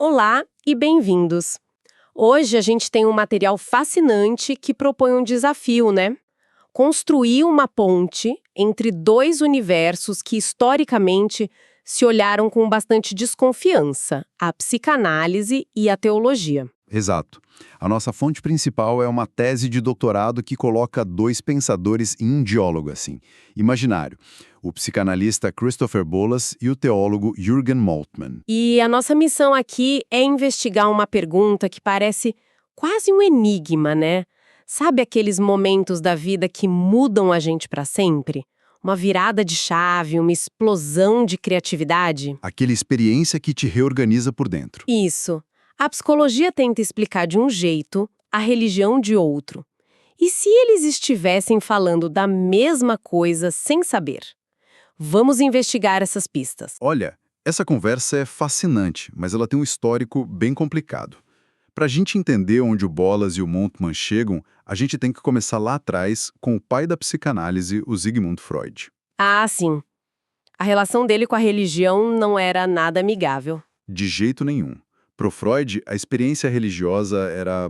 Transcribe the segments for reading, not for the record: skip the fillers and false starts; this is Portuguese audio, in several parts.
Olá e bem-vindos! Hoje a gente tem um material fascinante que propõe um desafio, né? Construir uma ponte entre dois universos que historicamente se olharam com bastante desconfiança, a psicanálise e a teologia. Exato. A nossa fonte principal é uma tese de doutorado que coloca dois pensadores em um diálogo assim, imaginário, o psicanalista Christopher Bollas e o teólogo Jürgen Moltmann. E a nossa missão aqui é investigar uma pergunta que parece quase um enigma, né? Sabe aqueles momentos da vida que mudam a gente para sempre? Uma virada de chave, uma explosão de criatividade? Aquela experiência que te reorganiza por dentro. Isso. A psicologia tenta explicar de um jeito, a religião de outro. E se eles estivessem falando da mesma coisa sem saber? Vamos investigar essas pistas. Olha, essa conversa é fascinante, mas ela tem um histórico bem complicado. Para a gente entender onde o Bollas e o Moltmann chegam, a gente tem que começar lá atrás com o pai da psicanálise, o Sigmund Freud. Ah, sim. A relação dele com a religião não era nada amigável. De jeito nenhum. Para Freud, a experiência religiosa era,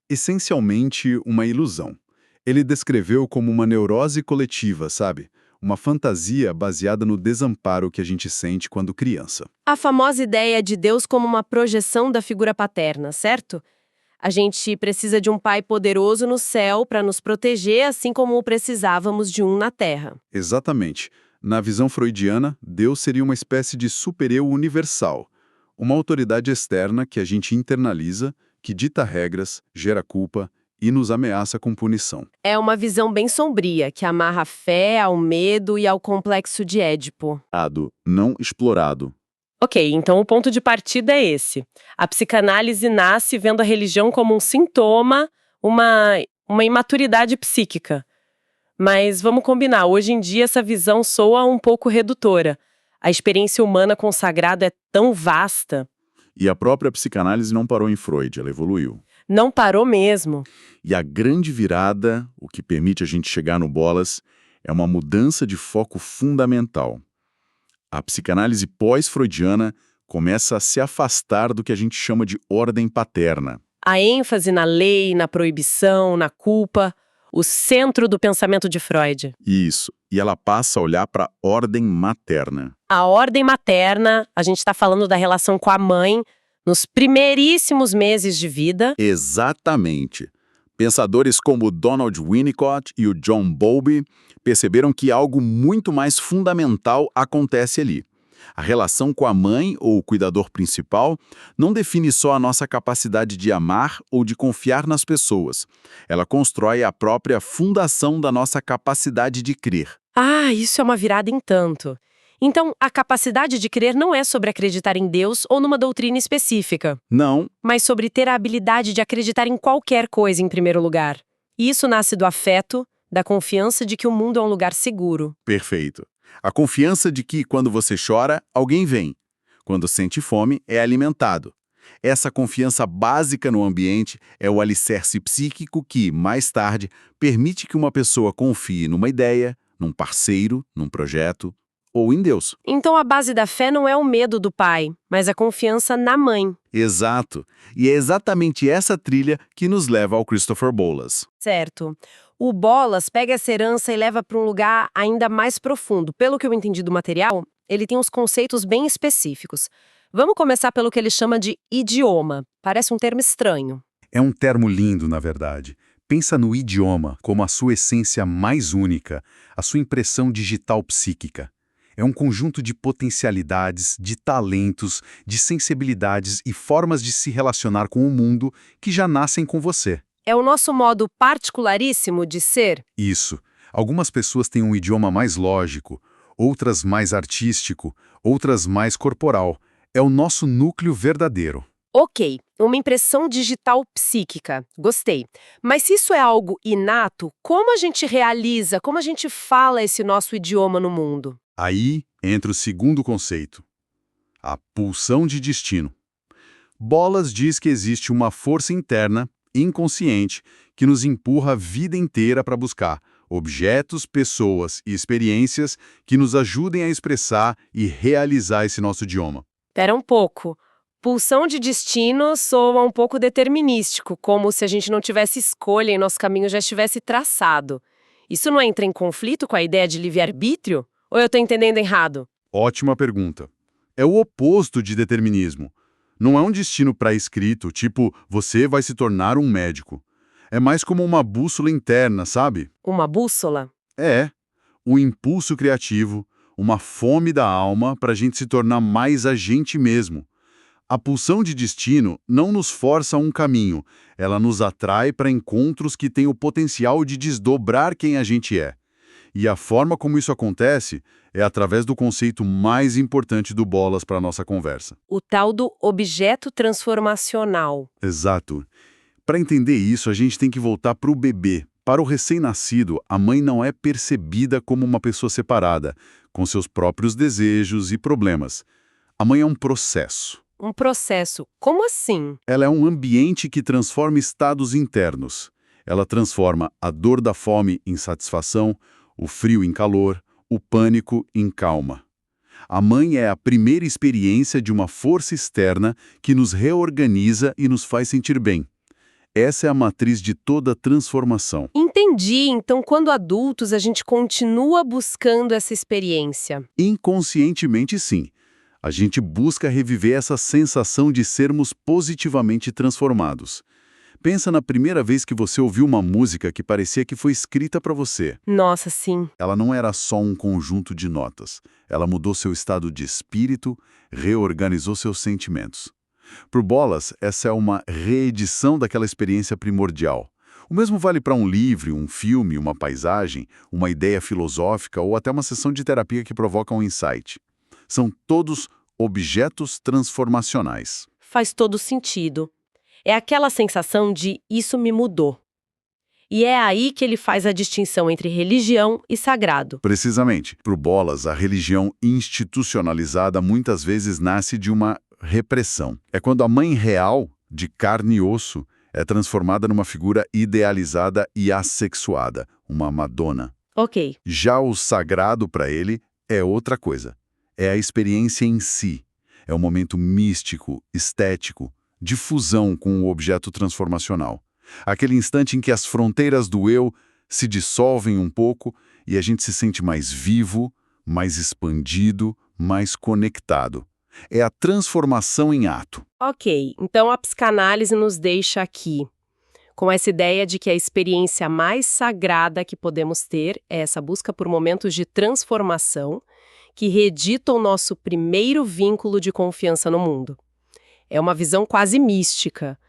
essencialmente uma ilusão. Ele descreveu como uma neurose coletiva, sabe? Uma fantasia baseada no desamparo que a gente sente quando criança. A famosa ideia de Deus como uma projeção da figura paterna, certo? A gente precisa de um pai poderoso no céu para nos proteger, assim como precisávamos de um na terra. Exatamente. Na visão freudiana, Deus seria uma espécie de super-eu universal. Uma autoridade externa que a gente internaliza, que dita regras, gera culpa e nos ameaça com punição. É uma visão bem sombria, que amarra a fé ao medo e ao complexo de Édipo. Não explorado. Ok, então o ponto de partida é esse. A psicanálise nasce vendo a religião como um sintoma, uma imaturidade psíquica. Mas vamos combinar, hoje em dia essa visão soa um pouco redutora. A experiência humana com o sagrado é tão vasta. E a própria psicanálise não parou em Freud, ela evoluiu. Não parou mesmo. E a grande virada, o que permite a gente chegar no Bollas, é uma mudança de foco fundamental. A psicanálise pós-freudiana começa a se afastar do que a gente chama de ordem paterna. A ênfase na lei, na proibição, na culpa, o centro do pensamento de Freud. Isso. E ela passa a olhar para a ordem materna. A ordem materna, a gente está falando da relação com a mãe nos primeiríssimos meses de vida. Exatamente. Pensadores como o Donald Winnicott e o John Bowlby perceberam que algo muito mais fundamental acontece ali. A relação com a mãe ou o cuidador principal não define só a nossa capacidade de amar ou de confiar nas pessoas. Ela constrói a própria fundação da nossa capacidade de crer. Ah, isso é uma virada em tanto. Então, a capacidade de crer não é sobre acreditar em Deus ou numa doutrina específica, Não, mas sobre ter a habilidade de acreditar em qualquer coisa em primeiro lugar. E isso nasce do afeto, da confiança de que o mundo é um lugar seguro. perfeito. A confiança de que, quando você chora, alguém vem. Quando sente fome, é alimentado. Essa confiança básica no ambiente é o alicerce psíquico que, mais tarde, permite que uma pessoa confie numa ideia, num parceiro, num projeto ou em Deus. Então, a base da fé não é o medo do pai, mas a confiança na mãe. Exato. E é exatamente essa trilha que nos leva ao Christopher Bollas. Certo. O Bollas pega essa herança e leva para um lugar ainda mais profundo. Pelo que eu entendi do material, ele tem uns conceitos bem específicos. Vamos começar pelo que ele chama de idioma. Parece um termo estranho. É um termo lindo, na verdade. Pensa no idioma como a sua essência mais única, a sua impressão digital psíquica. É um conjunto de potencialidades, de talentos, de sensibilidades e formas de se relacionar com o mundo que já nascem com você. É o nosso modo particularíssimo de ser? Isso. Algumas pessoas têm um idioma mais lógico, outras mais artístico, outras mais corporal. É o nosso núcleo verdadeiro. Ok, uma impressão digital psíquica. Gostei. Mas se isso é algo inato, como a gente realiza, como a gente fala esse nosso idioma no mundo? Aí entra o segundo conceito, a pulsão de destino. Bollas diz que existe uma força interna, inconsciente, que nos empurra a vida inteira para buscar objetos, pessoas e experiências que nos ajudem a expressar e realizar esse nosso idioma. Espera um pouco. Pulsão de destino soa um pouco determinístico, como se a gente não tivesse escolha e nosso caminho já estivesse traçado. Isso não entra em conflito com a ideia de livre-arbítrio? Ou eu estou entendendo errado? Ótima pergunta. É o oposto de determinismo. Não é um destino pré-escrito, tipo, você vai se tornar um médico. É mais como uma bússola interna, sabe? Uma bússola? É, um impulso criativo, uma fome da alma para a gente se tornar mais a gente mesmo. A pulsão de destino não nos força a um caminho, ela nos atrai para encontros que têm o potencial de desdobrar quem a gente é. E a forma como isso acontece é através do conceito mais importante do Bolas para a nossa conversa. O tal do objeto transformacional. Exato. Para entender isso, a gente tem que voltar para o bebê. Para o recém-nascido, a mãe não é percebida como uma pessoa separada, com seus próprios desejos e problemas. A mãe é um processo. Um processo. Como assim? Ela é um ambiente que transforma estados internos. Ela transforma a dor da fome em satisfação, o frio em calor, o pânico em calma. A mãe é a primeira experiência de uma força externa que nos reorganiza e nos faz sentir bem. Essa é a matriz de toda transformação. Entendi. Então, quando adultos, a gente continua buscando essa experiência. Inconscientemente, sim. A gente busca reviver essa sensação de sermos positivamente transformados. Pensa na primeira vez que você ouviu uma música que parecia que foi escrita para você. Nossa, sim. Ela não era só um conjunto de notas. Ela mudou seu estado de espírito, reorganizou seus sentimentos. Por Bolas, essa é uma reedição daquela experiência primordial. O mesmo vale para um livro, um filme, uma paisagem, uma ideia filosófica ou até uma sessão de terapia que provoca um insight. São todos objetos transformacionais. Faz todo sentido. É aquela sensação de isso me mudou. E é aí que ele faz a distinção entre religião e sagrado. Precisamente. Para o Bolas, a religião institucionalizada muitas vezes nasce de uma repressão. É quando a mãe real, de carne e osso, é transformada numa figura idealizada e assexuada, uma Madonna. Ok. Já o sagrado, para ele, é outra coisa. É a experiência em si. É um momento místico, estético, de fusão com o objeto transformacional. Aquele instante em que as fronteiras do eu se dissolvem um pouco e a gente se sente mais vivo, mais expandido, mais conectado. É a transformação em ato. Ok, então a psicanálise nos deixa aqui, com essa ideia de que a experiência mais sagrada que podemos ter é essa busca por momentos de transformação que reeditam o nosso primeiro vínculo de confiança no mundo. É uma visão quase mística,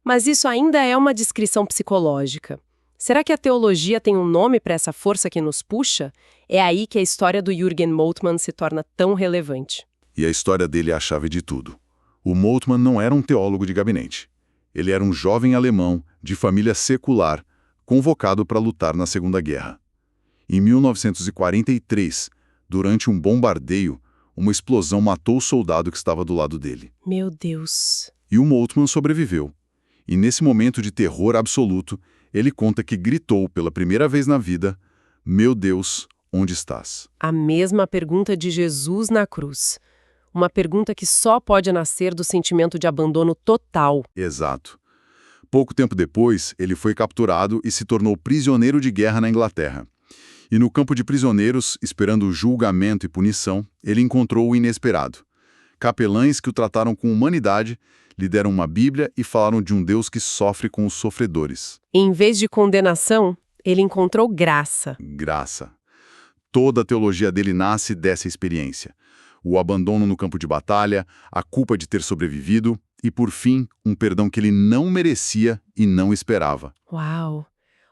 mas isso ainda é uma descrição psicológica. Será que a teologia tem um nome para essa força que nos puxa? É aí que a história do Jürgen Moltmann se torna tão relevante. E a história dele é a chave de tudo. O Moltmann não era um teólogo de gabinete. Ele era um jovem alemão, de família secular, convocado para lutar na Segunda Guerra. Em 1943, durante um bombardeio, uma explosão matou o soldado que estava do lado dele. Meu Deus! E o Moltmann sobreviveu. E nesse momento de terror absoluto, ele conta que gritou pela primeira vez na vida: "Meu Deus, onde estás?" A mesma pergunta de Jesus na cruz. Uma pergunta que só pode nascer do sentimento de abandono total. Exato. Pouco tempo depois, ele foi capturado e se tornou prisioneiro de guerra na Inglaterra. E no campo de prisioneiros, esperando julgamento e punição, ele encontrou o inesperado. Capelães que o trataram com humanidade, lhe deram uma Bíblia e falaram de um Deus que sofre com os sofredores. Em vez de condenação, ele encontrou graça. Graça. Toda a teologia dele nasce dessa experiência. O abandono no campo de batalha, a culpa de ter sobrevivido e, por fim, um perdão que ele não merecia e não esperava. Uau!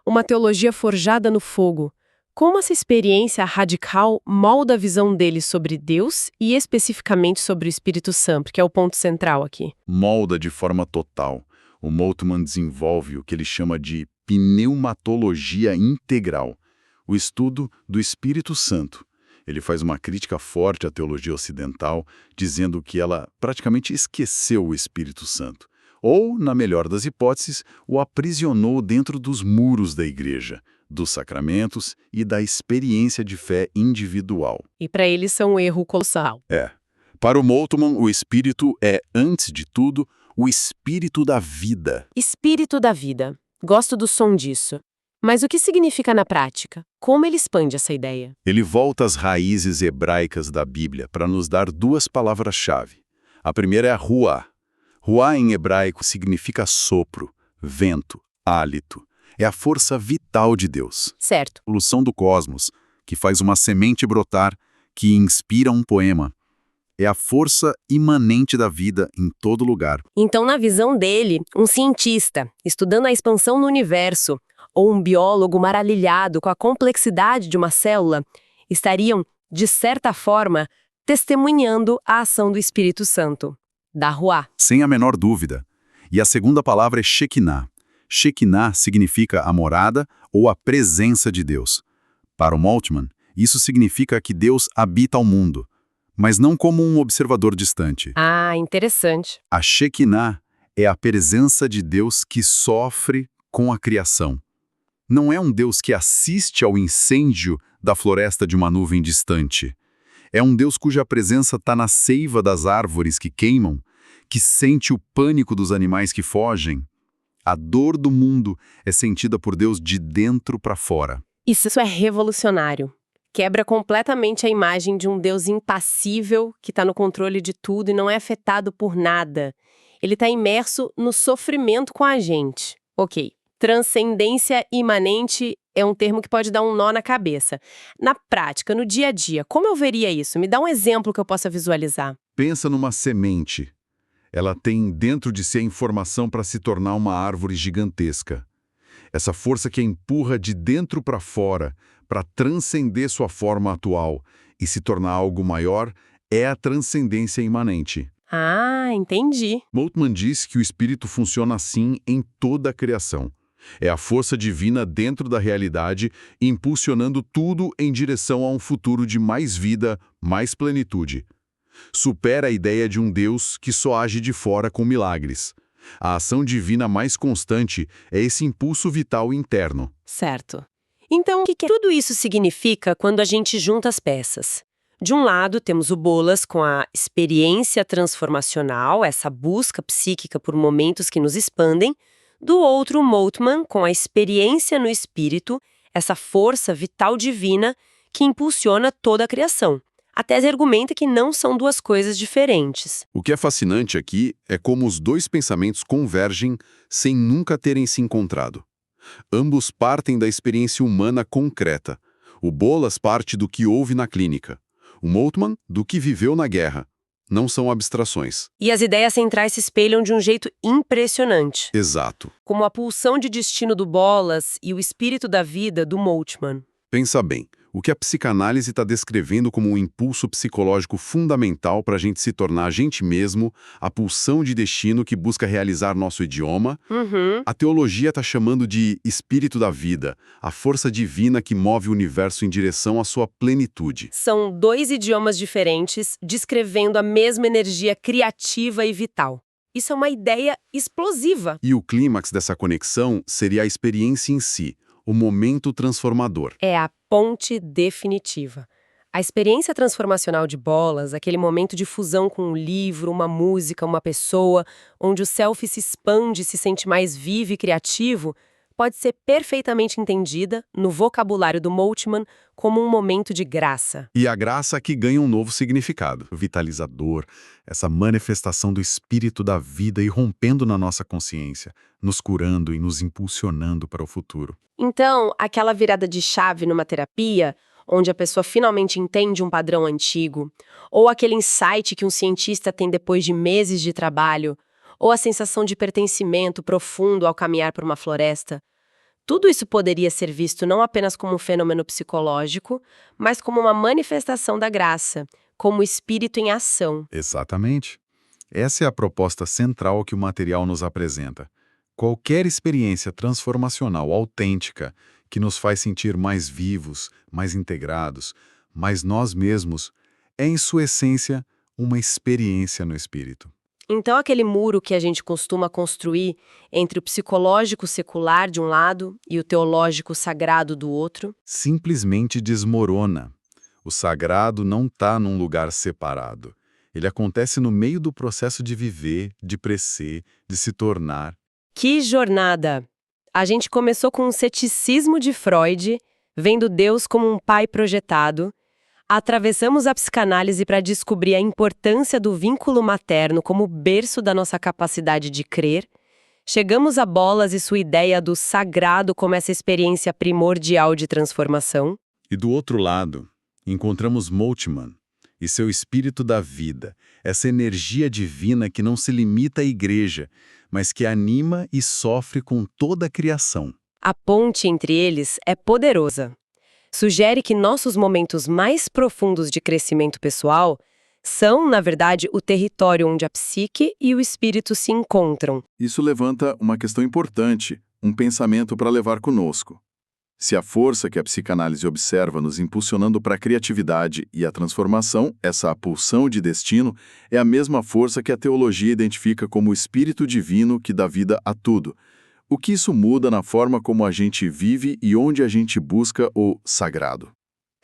Uma teologia forjada no fogo. Como essa experiência radical molda a visão dele sobre Deus e especificamente sobre o Espírito Santo, que é o ponto central aqui? Molda de forma total. O Moltmann desenvolve o que ele chama de pneumatologia integral, o estudo do Espírito Santo. Ele faz uma crítica forte à teologia ocidental, dizendo que ela praticamente esqueceu o Espírito Santo. Ou, na melhor das hipóteses, o aprisionou dentro dos muros da igreja, dos sacramentos e da experiência de fé individual. E para ele isso é um erro colossal. Para o Moltmann, o espírito é, antes de tudo, o espírito da vida. Espírito da vida. Gosto do som disso. Mas o que significa na prática? Como ele expande essa ideia? Ele volta às raízes hebraicas da Bíblia para nos dar duas palavras-chave. A primeira é a ruá. Ruá em hebraico significa sopro, vento, hálito. É a força vital de Deus. Certo. A evolução do cosmos, que faz uma semente brotar, que inspira um poema. É a força imanente da vida em todo lugar. Então, na visão dele, um cientista, estudando a expansão no universo, ou um biólogo maravilhado com a complexidade de uma célula, estariam, de certa forma, testemunhando a ação do Espírito Santo, da Ruá. Sem a menor dúvida. E a segunda palavra é Shekinah. Shekinah significa a morada ou a presença de Deus. Para o Moltmann, isso significa que Deus habita o mundo, mas não como um observador distante. Ah, interessante. A Shekinah é a presença de Deus que sofre com a criação. Não é um Deus que assiste ao incêndio da floresta de uma nuvem distante. É um Deus cuja presença está na seiva das árvores que queimam, que sente o pânico dos animais que fogem. A dor do mundo é sentida por Deus de dentro para fora. Isso é revolucionário. Quebra completamente a imagem de um Deus impassível que está no controle de tudo e não é afetado por nada. Ele está imerso no sofrimento com a gente. Ok. Transcendência imanente é um termo que pode dar um nó na cabeça. Na prática, no dia a dia, como eu veria isso? Me dá um exemplo que eu possa visualizar. Pensa numa semente. Ela tem dentro de si a informação para se tornar uma árvore gigantesca. Essa força que a empurra de dentro para fora, para transcender sua forma atual e se tornar algo maior, é a transcendência imanente. Ah, entendi. Moltmann diz que o espírito funciona assim em toda a criação. É a força divina dentro da realidade, impulsionando tudo em direção a um futuro de mais vida, mais plenitude. Supera a ideia de um Deus que só age de fora com milagres. A ação divina mais constante é esse impulso vital interno. Certo. Então, o que tudo isso significa quando a gente junta as peças? De um lado, temos o Bolas com a experiência transformacional, essa busca psíquica por momentos que nos expandem. Do outro, o Moltmann com a experiência no espírito, essa força vital divina que impulsiona toda a criação. A tese argumenta que não são duas coisas diferentes. O que é fascinante aqui é como os dois pensamentos convergem sem nunca terem se encontrado. Ambos partem da experiência humana concreta. O Bolas parte do que houve na clínica. O Moltmann, do que viveu na guerra. Não são abstrações. E as ideias centrais se espelham de um jeito impressionante. Exato. Como a pulsão de destino do Bolas e o espírito da vida do Moltmann. Pensa bem, o que a psicanálise está descrevendo como um impulso psicológico fundamental para a gente se tornar a gente mesmo, a pulsão de destino que busca realizar nosso idioma, a teologia está chamando de espírito da vida, a força divina que move o universo em direção à sua plenitude. São dois idiomas diferentes, descrevendo a mesma energia criativa e vital. Isso é uma ideia explosiva. E o clímax dessa conexão seria a experiência em si, o momento transformador. É a ponte definitiva. A experiência transformacional de Bolas, aquele momento de fusão com um livro, uma música, uma pessoa, onde o self se expande e se sente mais vivo e criativo, pode ser perfeitamente entendida, no vocabulário do Moltmann, como um momento de graça. E a graça que ganha um novo significado, vitalizador, essa manifestação do espírito da vida irrompendo na nossa consciência, nos curando e nos impulsionando para o futuro. Então, aquela virada de chave numa terapia, onde a pessoa finalmente entende um padrão antigo, ou aquele insight que um cientista tem depois de meses de trabalho, ou a sensação de pertencimento profundo ao caminhar por uma floresta, tudo isso poderia ser visto não apenas como um fenômeno psicológico, mas como uma manifestação da graça, como o espírito em ação. Exatamente. Essa é a proposta central que o material nos apresenta. Qualquer experiência transformacional autêntica que nos faz sentir mais vivos, mais integrados, mais nós mesmos, é em sua essência uma experiência no espírito. Então, aquele muro que a gente costuma construir entre o psicológico secular de um lado e o teológico sagrado do outro, simplesmente desmorona. O sagrado não está num lugar separado. Ele acontece no meio do processo de viver, de crescer, de se tornar. Que jornada! A gente começou com um ceticismo de Freud, vendo Deus como um pai projetado. Atravessamos a psicanálise para descobrir a importância do vínculo materno como berço da nossa capacidade de crer. Chegamos a Bolas e sua ideia do sagrado como essa experiência primordial de transformação. E do outro lado, encontramos Moltmann e seu espírito da vida, essa energia divina que não se limita à igreja, mas que anima e sofre com toda a criação. A ponte entre eles é poderosa. Sugere que nossos momentos mais profundos de crescimento pessoal são, na verdade, o território onde a psique e o espírito se encontram. Isso levanta uma questão importante, um pensamento para levar conosco. Se a força que a psicanálise observa nos impulsionando para a criatividade e a transformação, essa pulsão de destino, é a mesma força que a teologia identifica como o espírito divino que dá vida a tudo. O que isso muda na forma como a gente vive e onde a gente busca o sagrado?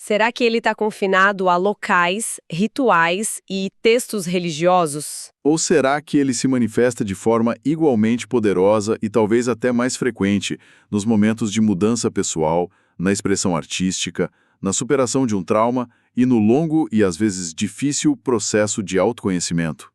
Será que ele está confinado a locais, rituais e textos religiosos? Ou será que ele se manifesta de forma igualmente poderosa e talvez até mais frequente nos momentos de mudança pessoal, na expressão artística, na superação de um trauma e no longo e às vezes difícil processo de autoconhecimento?